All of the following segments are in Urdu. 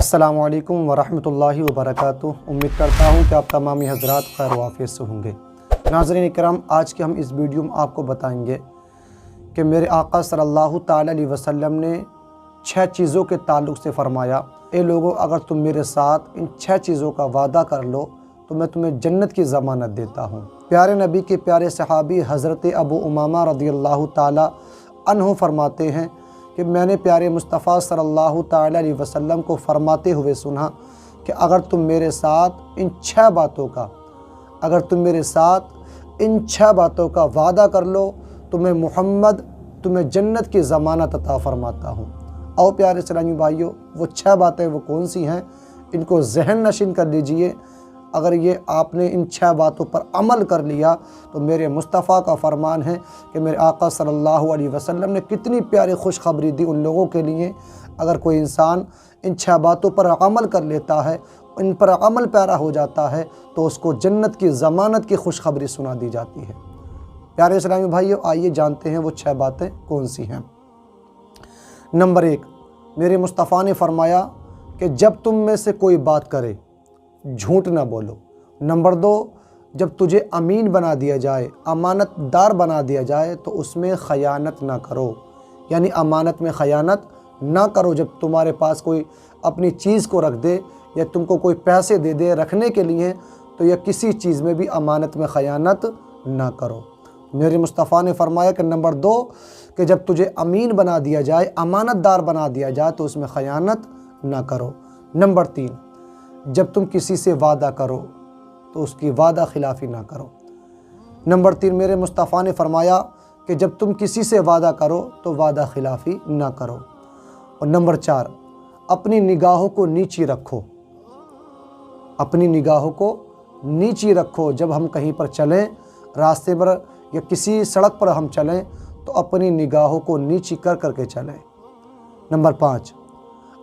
السلام علیکم ورحمۃ اللہ وبرکاتہ۔ امید کرتا ہوں کہ آپ تمامی حضرات خیر و عافیت سے ہوں گے۔ ناظرین کرام، آج کے ہم اس ویڈیو میں آپ کو بتائیں گے کہ میرے آقا صلی اللہ تعالی علیہ وسلم نے 6 چیزوں کے تعلق سے فرمایا، اے لوگو، اگر تم میرے ساتھ ان 6 چیزوں کا وعدہ کر لو تو میں تمہیں جنت کی ضمانت دیتا ہوں۔ پیارے نبی کے پیارے صحابی حضرت ابو امامہ رضی اللہ تعالی عنہ فرماتے ہیں کہ میں نے پیارے مصطفیٰ صلی اللہ تعالی علیہ وسلم کو فرماتے ہوئے سنا کہ اگر تم میرے ساتھ ان 6 باتوں کا وعدہ کر لو تو میں محمد تمہیں جنت کی ضمانت عطا فرماتا ہوں۔ اور پیارے اسلامی بھائیوں، وہ 6 باتیں وہ کون سی ہیں، ان کو ذہن نشین کر لیجئے۔ اگر یہ آپ نے ان 6 باتوں پر عمل کر لیا تو میرے مصطفیٰ کا فرمان ہے کہ میرے آقا صلی اللہ علیہ وسلم نے کتنی پیاری خوشخبری دی ان لوگوں کے لیے۔ اگر کوئی انسان ان 6 باتوں پر عمل کر لیتا ہے، ان پر عمل پیرا ہو جاتا ہے، تو اس کو جنت کی ضمانت کی خوشخبری سنا دی جاتی ہے۔ پیارے اسلامی بھائیوں، آئیے جانتے ہیں وہ 6 باتیں کون سی ہیں۔ نمبر 1، میرے مصطفیٰ نے فرمایا کہ جب تم میں سے کوئی بات کرے جھوٹ نہ بولو۔ نمبر 2، جب تجھے امین بنا دیا جائے، امانت دار بنا دیا جائے تو اس میں خیانت نہ کرو، یعنی امانت میں خیانت نہ کرو۔ جب تمہارے پاس کوئی اپنی چیز کو رکھ دے یا تم کو کوئی پیسے دے دے رکھنے کے لیے، تو یا کسی چیز میں بھی امانت میں خیانت نہ کرو۔ میرے مصطفیٰ نے فرمایا کہ نمبر 2، کہ جب تجھے امین بنا دیا جائے، امانت دار بنا دیا جائے تو اس میں خیانت نہ کرو۔ نمبر 3، جب تم کسی سے وعدہ کرو تو اس کی وعدہ خلافی نہ کرو۔ نمبر 3، میرے مصطفیٰ نے فرمایا کہ جب تم کسی سے وعدہ کرو تو وعدہ خلافی نہ کرو۔ اور نمبر 4، اپنی نگاہوں کو نیچی رکھو۔ اپنی نگاہوں کو نیچی رکھو۔ جب ہم کہیں پر چلیں، راستے پر یا کسی سڑک پر ہم چلیں تو اپنی نگاہوں کو نیچی کر کر کے چلیں۔ نمبر 5،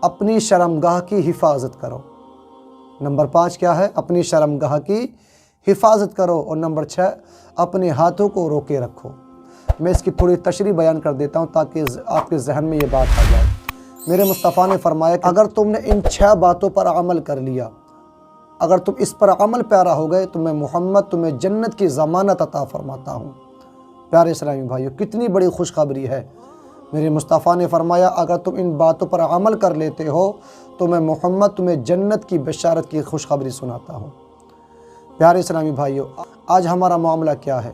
اپنی شرمگاہ کی حفاظت کرو۔ نمبر 5 کیا ہے؟ اپنی شرمگاہ کی حفاظت کرو۔ اور نمبر 6، اپنے ہاتھوں کو روکے رکھو۔ میں اس کی تھوڑی تشریح بیان کر دیتا ہوں تاکہ آپ کے ذہن میں یہ بات آ جائے۔ میرے مصطفیٰ نے فرمایا کہ اگر تم نے ان 6 باتوں پر عمل کر لیا، اگر تم اس پر عمل پیرا ہو گئے تو میں محمد تمہیں جنت کی ضمانت عطا فرماتا ہوں۔ پیارے اسلامی بھائیوں، کتنی بڑی خوشخبری ہے۔ میرے مصطفیٰ نے فرمایا اگر تم ان باتوں پر عمل کر لیتے ہو تو میں محمد تمہیں جنت کی بشارت کی خوشخبری سناتا ہوں۔ پیارے اسلامی بھائیوں، آج ہمارا معاملہ کیا ہے؟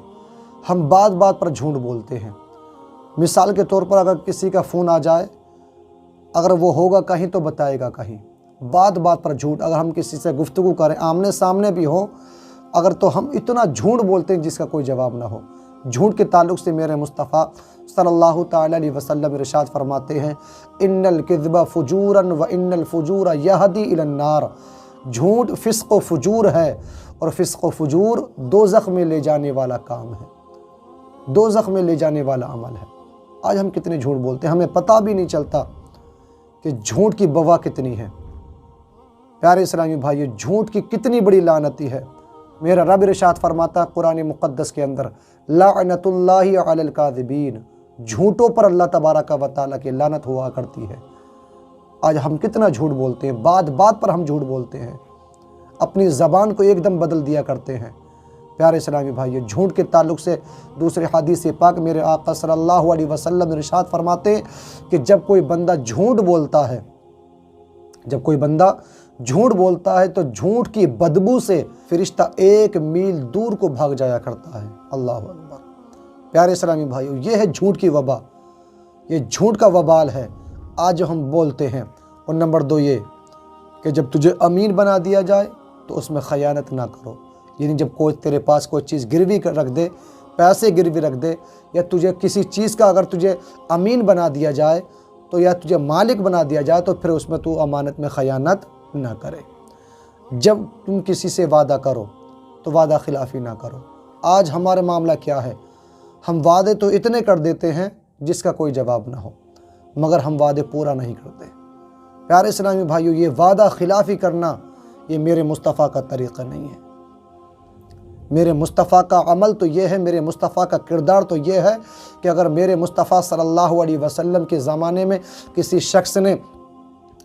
ہم بات بات پر جھوٹ بولتے ہیں۔ مثال کے طور پر اگر کسی کا فون آ جائے، اگر وہ ہوگا کہیں تو بتائے گا کہیں۔ بات بات پر جھوٹ۔ اگر ہم کسی سے گفتگو کریں، آمنے سامنے بھی ہو، اگر تو ہم اتنا جھوٹ بولتے ہیں جس کا کوئی جواب نہ ہو۔ جھوٹ کے تعلق سے میرے مصطفیٰ صلی اللہ تعالی علیہ وسلم ارشاد فرماتے ہیں، ان الکذب فجورا و ان الفجور یہدی الی النار۔ جھوٹ فسق و فجور ہے، اور فسق و فجور دوزخ میں لے جانے والا کام ہے، دوزخ میں لے جانے والا عمل ہے۔ آج ہم کتنے جھوٹ بولتے ہیں، ہمیں پتہ بھی نہیں چلتا کہ جھوٹ کی بوا کتنی ہے۔ پیارے اسلامی بھائیو، جھوٹ کی کتنی بڑی لعنتی ہے۔ میرا رب ارشاد فرماتا ہے قرآن مقدس کے اندر، لعنت اللہ علی الکاذبین۔ جھوٹوں پر اللہ تبارک و تعالیٰ کی لعنت ہوا کرتی ہے۔ آج ہم کتنا جھوٹ بولتے ہیں، بات بات پر ہم جھوٹ بولتے ہیں، اپنی زبان کو ایک دم بدل دیا کرتے ہیں۔ پیارے اسلامی بھائیو، جھوٹ کے تعلق سے دوسرے حدیث پاک میرے آقا صلی اللہ علیہ وسلم ارشاد فرماتے ہیں کہ جب کوئی بندہ جھوٹ بولتا ہے، تو جھوٹ کی بدبو سے فرشتہ 1 میل دور کو بھاگ جایا کرتا ہے۔ اللہ اکبر۔ پیارے اسلامی بھائیو، یہ ہے جھوٹ کی وبا، یہ جھوٹ کا وبال ہے آج جو ہم بولتے ہیں۔ اور نمبر 2 یہ کہ جب تجھے امین بنا دیا جائے تو اس میں خیانت نہ کرو، یعنی جب کوئی تیرے پاس کوئی چیز گروی رکھ دے، پیسے گروی رکھ دے، یا تجھے کسی چیز کا اگر تجھے امین بنا دیا جائے تو یا تجھے مالک بنا دیا جائے تو پھر اس میں تو امانت میں خیانت نہ کرے۔ جب تم کسی سے وعدہ کرو تو وعدہ خلافی نہ کرو۔ آج ہمارا معاملہ کیا ہے؟ ہم وعدے تو اتنے کر دیتے ہیں جس کا کوئی جواب نہ ہو، مگر ہم وعدے پورا نہیں کرتے۔ پیارے اسلامی بھائیو، یہ وعدہ خلافی کرنا یہ میرے مصطفیٰ کا طریقہ نہیں ہے۔ میرے مصطفیٰ کا عمل تو یہ ہے، میرے مصطفیٰ کا کردار تو یہ ہے کہ اگر میرے مصطفیٰ صلی اللہ علیہ وسلم کے زمانے میں کسی شخص نے